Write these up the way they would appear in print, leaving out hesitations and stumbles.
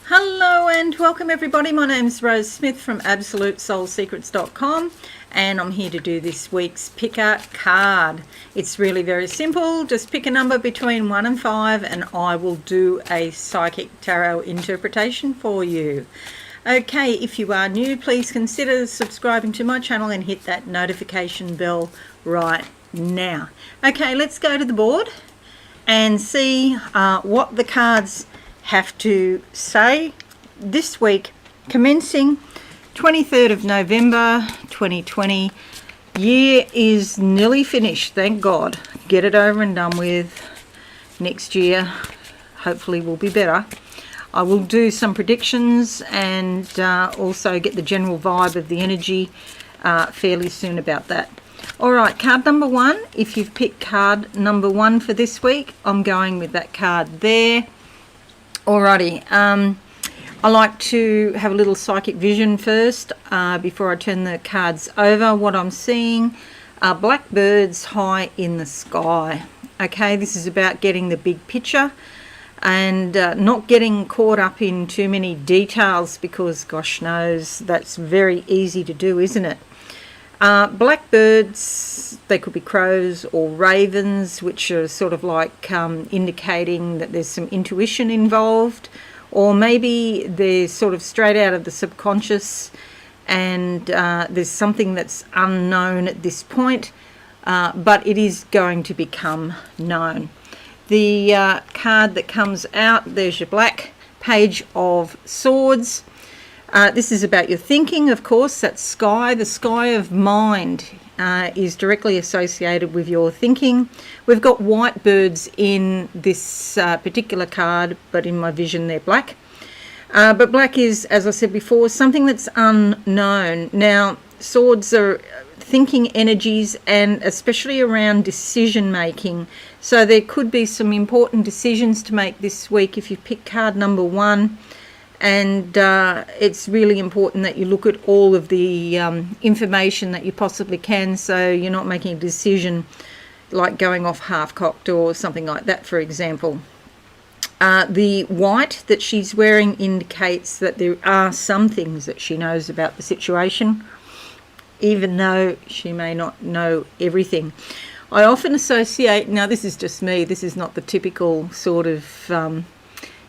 Hello and welcome everybody. My name's Rose Smith from AbsoluteSoulSecrets.com and I'm here to do this week's pick a card. It's really very simple. Just pick a number between 1 and 5 and I will do a psychic tarot interpretation for you. Okay, if you are new, please consider subscribing to my channel and hit that notification bell right now. Okay, let's go to the board and see what the cards have to say this week, commencing 23rd of November 2020. Year is nearly finished, thank God. Get it over and done with. Next year hopefully will be better. I will do some predictions and also get the general vibe of the energy fairly soon about that. Alright, card number 1. If you've picked card number 1 for this week, I'm going with that card there. Alrighty, I like to have a little psychic vision first before I turn the cards over. What I'm seeing are blackbirds high in the sky. Okay, this is about getting the big picture and not getting caught up in too many details because gosh knows that's very easy to do, isn't it? Blackbirds, they could be crows or ravens, which are sort of like indicating that there's some intuition involved, or maybe they're sort of straight out of the subconscious and there's something that's unknown at this point, but it is going to become known. The card that comes out, there's your black page of swords. This is about your thinking, of course. That sky, the sky of mind, is directly associated with your thinking. We've got white birds in this particular card, but in my vision they're black. But black is, as I said before, something that's unknown. Now, swords are thinking energies and especially around decision making. So there could be some important decisions to make this week if you pick card number 1. And it's really important that you look at all of the information that you possibly can, so you're not making a decision like going off half-cocked or something like that, for example. The white that she's wearing indicates that there are some things that she knows about the situation, even though she may not know everything. I often associate, now this is just me, this is not the typical sort of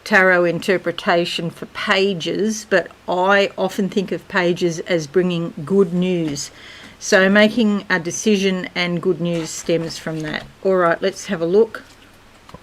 tarot interpretation for pages, but I often think of pages as bringing good news. So making a decision and good news stems from that. Alright, let's have a look.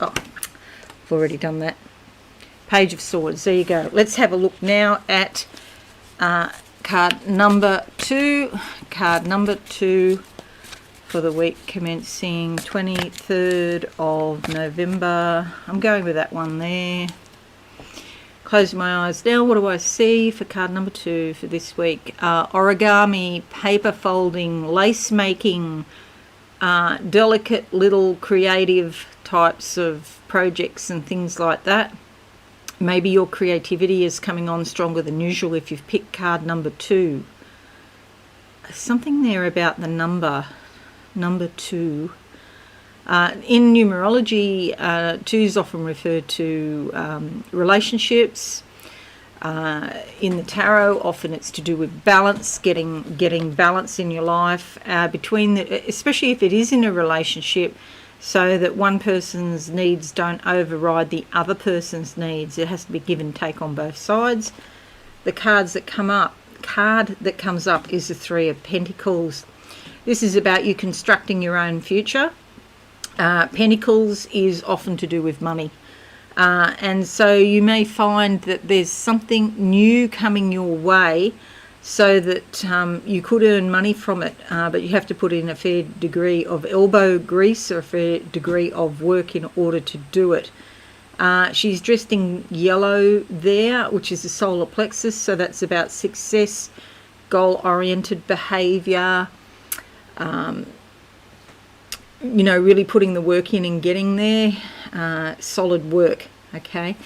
Oh, I've already done that. Page of Swords, there you go. Let's have a look now at card number 2. Card number 2 for the week commencing 23rd of November. I'm going with that one there. Closing my eyes now. What do I see for card number 2 for this week? Origami, paper folding, lace making, delicate little creative types of projects and things like that. Maybe your creativity is coming on stronger than usual if you've picked card number 2. Something there about the number 2. In numerology, 2 is often referred to relationships. In the tarot, often it's to do with balance, getting balance in your life, especially if it is in a relationship, so that one person's needs don't override the other person's needs. It has to be give and take on both sides. The card that comes up is the 3 of Pentacles. This is about you constructing your own future. Pentacles is often to do with money, and so you may find that there's something new coming your way so that you could earn money from it, but you have to put in a fair degree of elbow grease or a fair degree of work in order to do it. She's dressed in yellow there, which is the solar plexus, so that's about success, goal-oriented behaviour, you know, really putting the work in and getting there, solid work, okay?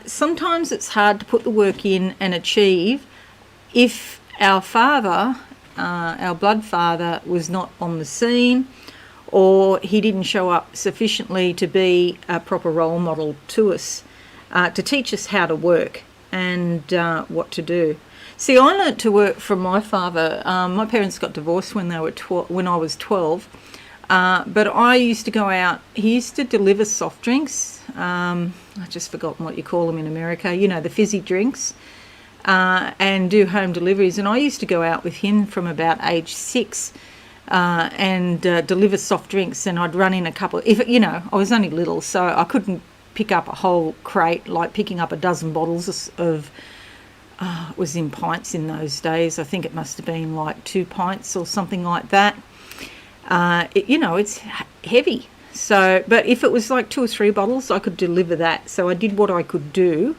Sometimes it's hard to put the work in and achieve if our father, our blood father, was not on the scene, or he didn't show up sufficiently to be a proper role model to us, to teach us how to work. and what to do. See, I learnt to work from my father. My parents got divorced when when I was 12. But I used to go out. He used to deliver soft drinks. I just forgotten what you call them in America. You know, the fizzy drinks, and do home deliveries. And I used to go out with him from about age 6 and deliver soft drinks. And I'd run in a couple. I was only little, so I couldn't pick up a whole crate like picking up a dozen bottles of. It was in pints in those days. I think it must have been like 2 pints or something like that. It's heavy. So, but if it was like 2 or 3 bottles, I could deliver that. So I did what I could do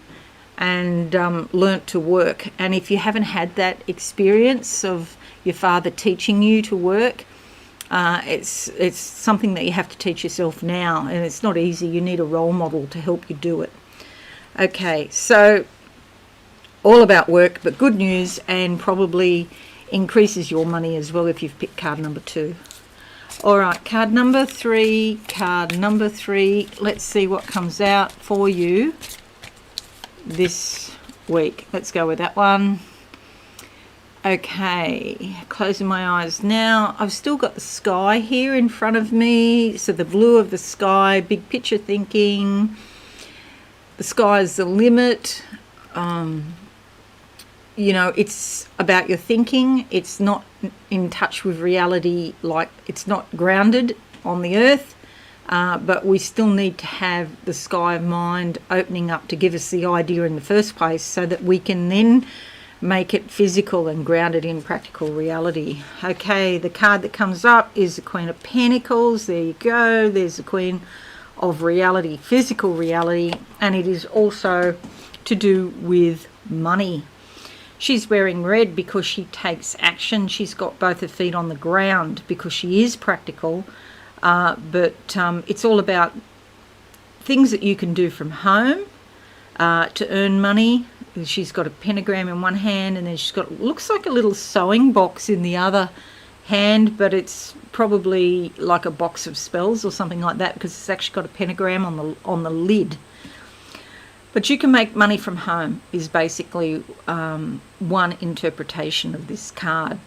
and learnt to work. And if you haven't had that experience of your father teaching you to work, it's something that you have to teach yourself now. And it's not easy. You need a role model to help you do it. Okay, so all about work, but good news, and probably increases your money as well if you've picked card number 2. All right, card number 3. Let's see what comes out for you this week. Let's go with that one. Okay, closing my eyes now. I've still got the sky here in front of me. So the blue of the sky, big picture thinking. The sky is the limit. It's about your thinking. It's not in touch with reality, like it's not grounded on the earth, but we still need to have the sky of mind opening up to give us the idea in the first place so that we can then make it physical and grounded in practical reality. Okay, the card that comes up is the Queen of Pentacles. There you go. There's the Queen of Reality, physical reality, and it is also to do with money. She's wearing red because she takes action. She's got both her feet on the ground because she is practical. But it's all about things that you can do from home to earn money. She's got a pentagram in one hand, and then she's got, looks like a little sewing box in the other hand, but it's probably like a box of spells or something like that because it's actually got a pentagram on the lid. But you can make money from home is basically one interpretation of this card.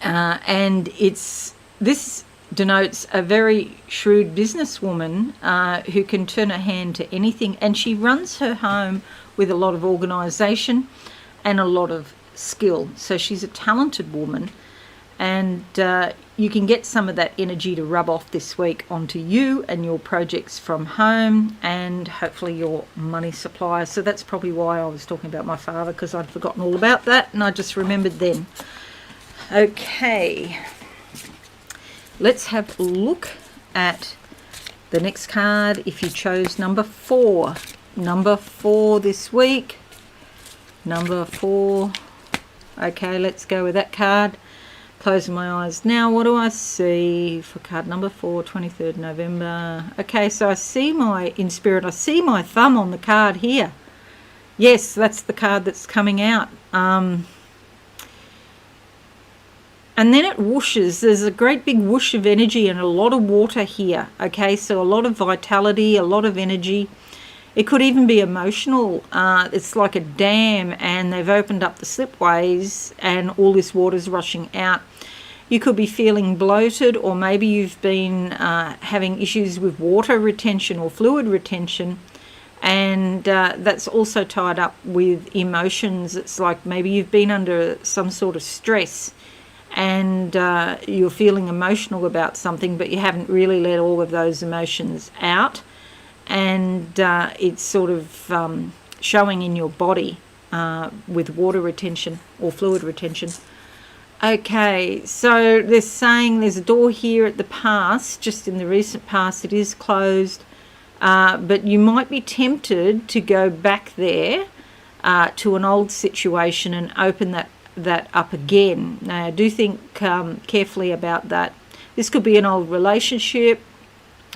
And this denotes a very shrewd businesswoman who can turn her hand to anything. And she runs her home with a lot of organisation and a lot of skill. So she's a talented woman. And you can get some of that energy to rub off this week onto you and your projects from home and hopefully your money supply. So that's probably why I was talking about my father, because I'd forgotten all about that and I just remembered then. Okay, let's have a look at the next card. If you chose number 4 this week, number 4. Okay, let's go with that card. Closing my eyes now. What do I see for card number 4, 23rd November? Okay, so I see in spirit, I see my thumb on the card here. Yes, that's the card that's coming out. And then it whooshes. There's a great big whoosh of energy and a lot of water here. Okay, so a lot of vitality, a lot of energy. It could even be emotional. It's like a dam and they've opened up the slipways and all this water's rushing out. You could be feeling bloated, or maybe you've been having issues with water retention or fluid retention, and that's also tied up with emotions. It's like maybe you've been under some sort of stress and you're feeling emotional about something, but you haven't really let all of those emotions out. And it's sort of showing in your body with water retention or fluid retention. Okay, so they're saying there's a door here at the past, just in the recent past. It is closed, but you might be tempted to go back there to an old situation and open that up again. Now, I do think carefully about that. This could be an old relationship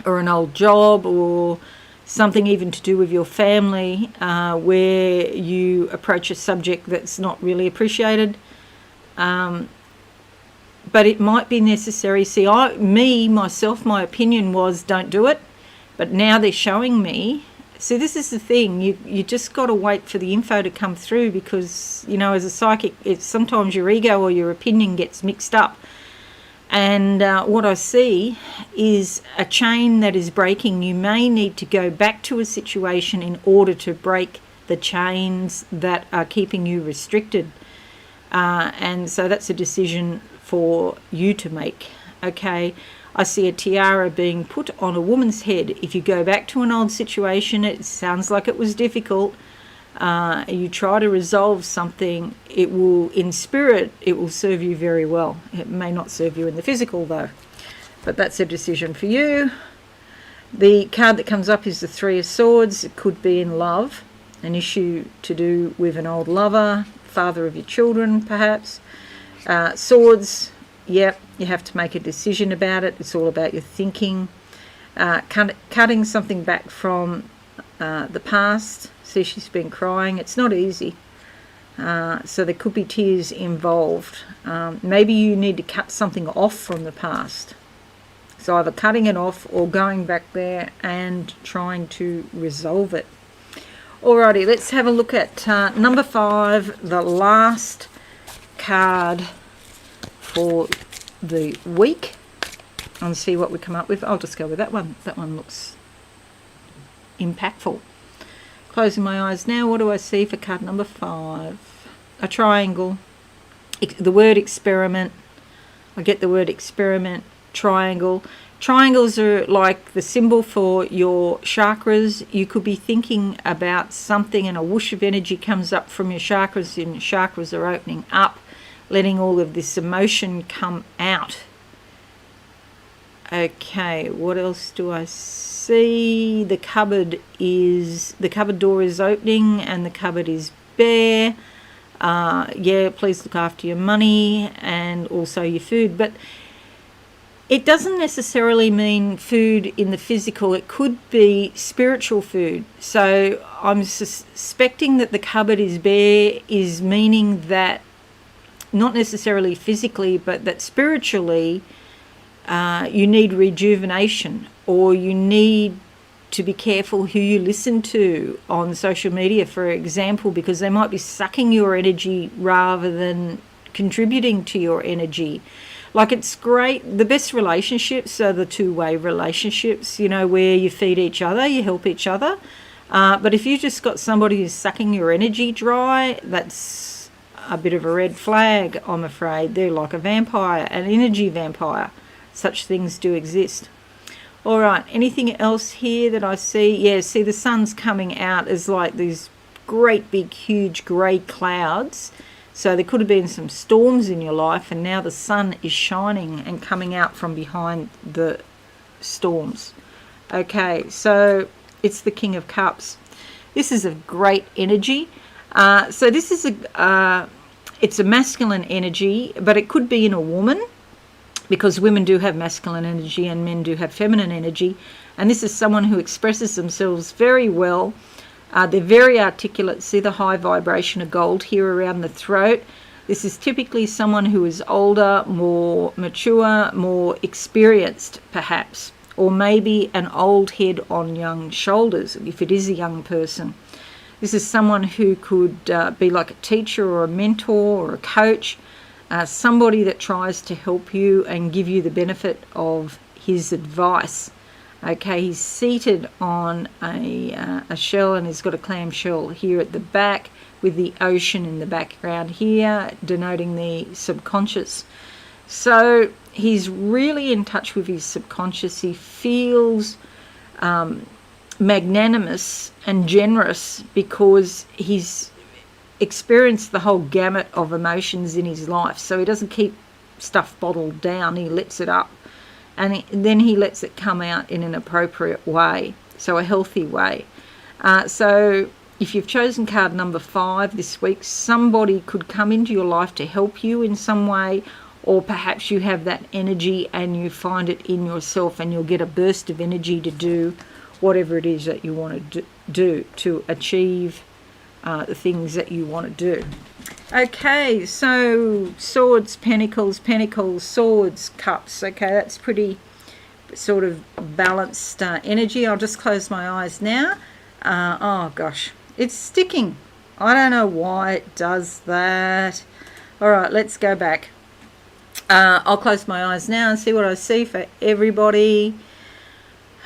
or an old job or something even to do with your family where you approach a subject that's not really appreciated. But it might be necessary. See, my opinion was don't do it. But now they're showing me See, this is the thing. You just got to wait for the info to come through, because, you know, as a psychic, it's sometimes your ego or your opinion gets mixed up. And what I see is a chain that is breaking. You may need to go back to a situation in order to break the chains that are keeping you restricted. And so that's a decision for you to make. Okay, I see a tiara being put on a woman's head. If you go back to an old situation, it sounds like it was difficult. You try to resolve something, it will, in spirit, it will serve you very well. It may not serve you in the physical though, but that's a decision for you. The card that comes up is the Three of Swords. It could be in love, an issue to do with an old lover, father of your children perhaps. Swords, yep, you have to make a decision about it. It's all about your thinking. Cutting something back from the past. See, she's been crying. It's not easy. So there could be tears involved. Maybe you need to cut something off from the past. So either cutting it off or going back there and trying to resolve it. Alrighty, let's have a look at number 5, the last card for the week, and see what we come up with. I'll just go with that one. That one looks impactful. Closing my eyes now. What do I see for card number 5? A triangle. The word experiment. I get the word experiment, triangle. Triangles are like the symbol for your chakras. You could be thinking about something and a whoosh of energy comes up from your chakras, and chakras are opening up, letting all of this emotion come out. Okay, what else do I see? The cupboard door is opening and the cupboard is bare. Yeah, please look after your money and also your food. But it doesn't necessarily mean food in the physical. It could be spiritual food. So I'm suspecting that the cupboard is bare is meaning that not necessarily physically, but that spiritually you need rejuvenation, or you need to be careful who you listen to on social media, for example, because they might be sucking your energy rather than contributing to your energy. Like, it's great. The best relationships are the two-way relationships, you know, where you feed each other, you help each other. But if you just got somebody who's sucking your energy dry, that's a bit of a red flag, I'm afraid. They're like a vampire, an energy vampire. Such things do exist. All right, anything else here that I see? Yeah, see, the sun's coming out as like these great big huge grey clouds. So there could have been some storms in your life, and now the sun is shining and coming out from behind the storms. Okay, so it's the King of Cups. This is a great energy. So this is it's a masculine energy, but it could be in a woman, because women do have masculine energy and men do have feminine energy. And this is someone who expresses themselves very well. They're very articulate. See the high vibration of gold here around the throat. This is typically someone who is older, more mature, more experienced perhaps, or maybe an old head on young shoulders if it is a young person. This is someone who could be like a teacher or a mentor or a coach, somebody that tries to help you and give you the benefit of his advice. Okay, he's seated on a shell, and he's got a clam shell here at the back with the ocean in the background here, denoting the subconscious. So he's really in touch with his subconscious. He feels magnanimous and generous because he's experienced the whole gamut of emotions in his life. So he doesn't keep stuff bottled down. He lets it up, and then he lets it come out in an appropriate way, so a healthy way. So if you've chosen card number 5 this week, somebody could come into your life to help you in some way, or perhaps you have that energy and you find it in yourself, and you'll get a burst of energy to do whatever it is that you want to do to achieve the things that you want to do. Okay, so swords, pentacles, swords, cups. Okay, that's pretty sort of balanced energy. I'll just close my eyes now. Oh gosh, it's sticking. I don't know why it does that. All right, let's go back. I'll close my eyes now and see what I see for everybody.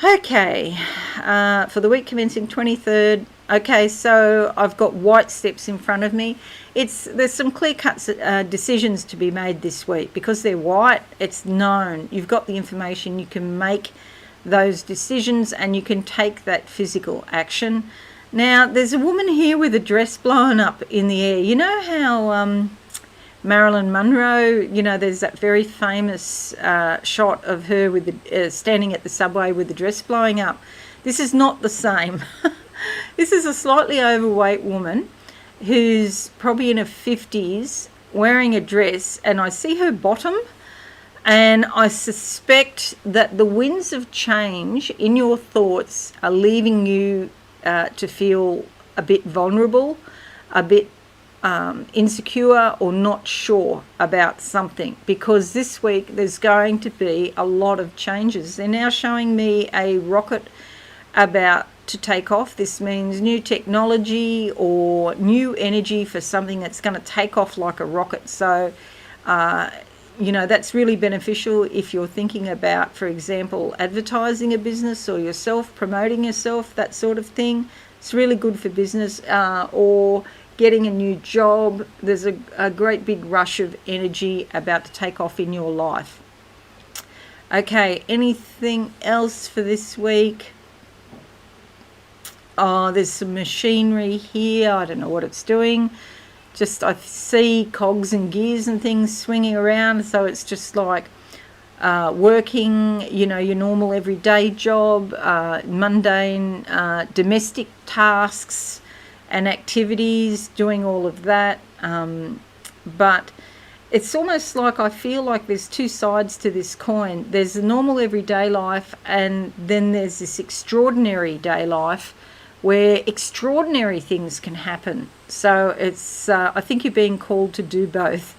Okay, for the week commencing 23rd. Okay, so I've got white steps in front of me. There's some clear-cut decisions to be made this week. Because they're white, it's known. You've got the information. You can make those decisions and you can take that physical action. Now, there's a woman here with a dress blown up in the air. You know how Marilyn Monroe, there's that very famous shot of her with standing at the subway with the dress blowing up. This is not the same. This is a slightly overweight woman who's probably in her 50s wearing a dress, and I see her bottom, and I suspect that the winds of change in your thoughts are leaving you to feel a bit vulnerable, a bit insecure or not sure about something, because this week there's going to be a lot of changes. They're now showing me a rocket about to take off. This means new technology or new energy for something that's going to take off like a rocket. So that's really beneficial if you're thinking about, for example, advertising a business or yourself, promoting yourself, that sort of thing. It's really good for business, or getting a new job. There's a great big rush of energy about to take off in your life. Okay, anything else for this week? Oh, there's some machinery here. I don't know what it's doing. Just I see cogs and gears and things swinging around. So it's just like working, your normal everyday job, mundane domestic tasks and activities, doing all of that. But it's almost like I feel like there's two sides to this coin. There's the normal everyday life, and then there's this extraordinary day life where extraordinary things can happen. So it's I think you're being called to do both.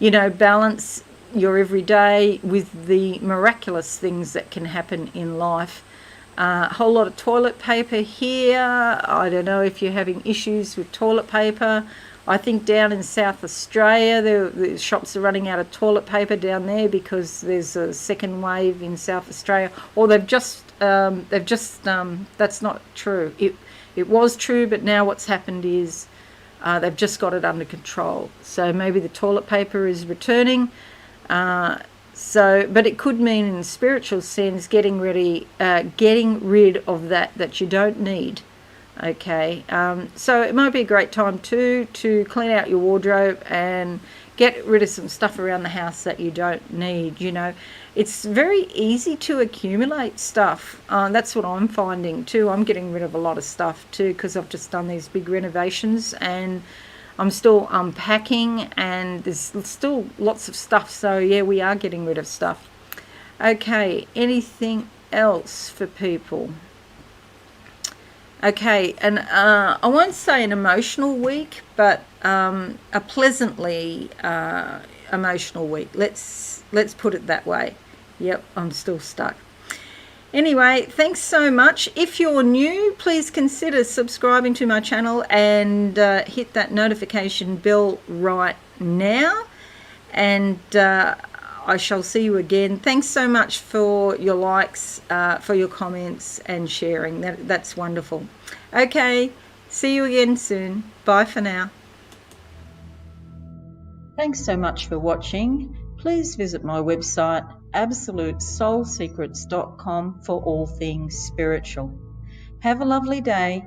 Balance your everyday with the miraculous things that can happen in life. A whole lot of toilet paper here. I don't know if you're having issues with toilet paper. I think down in South Australia, the shops are running out of toilet paper down there because there's a second wave in South Australia. Or that's not true. It was true, but now what's happened is they've just got it under control. So maybe the toilet paper is returning. But it could mean, in a spiritual sense, getting rid of that you don't need. Okay, so it might be a great time too to clean out your wardrobe and get rid of some stuff around the house that you don't need. It's very easy to accumulate stuff. That's what I'm finding too. I'm getting rid of a lot of stuff too because I've just done these big renovations and I'm still unpacking, and there's still lots of stuff. So yeah, we are getting rid of stuff. Okay, anything else for people? Okay, and I won't say an emotional week, but a pleasantly emotional week. Let's put it that way. Yep, I'm still stuck. Anyway, thanks so much. If you're new, please consider subscribing to my channel and hit that notification bell right now. And I shall see you again. Thanks so much for your likes, for your comments and sharing. That's wonderful. Okay, see you again soon. Bye for now. Thanks so much for watching. Please visit my website, absolutesoulsecrets.com, for all things spiritual. Have a lovely day.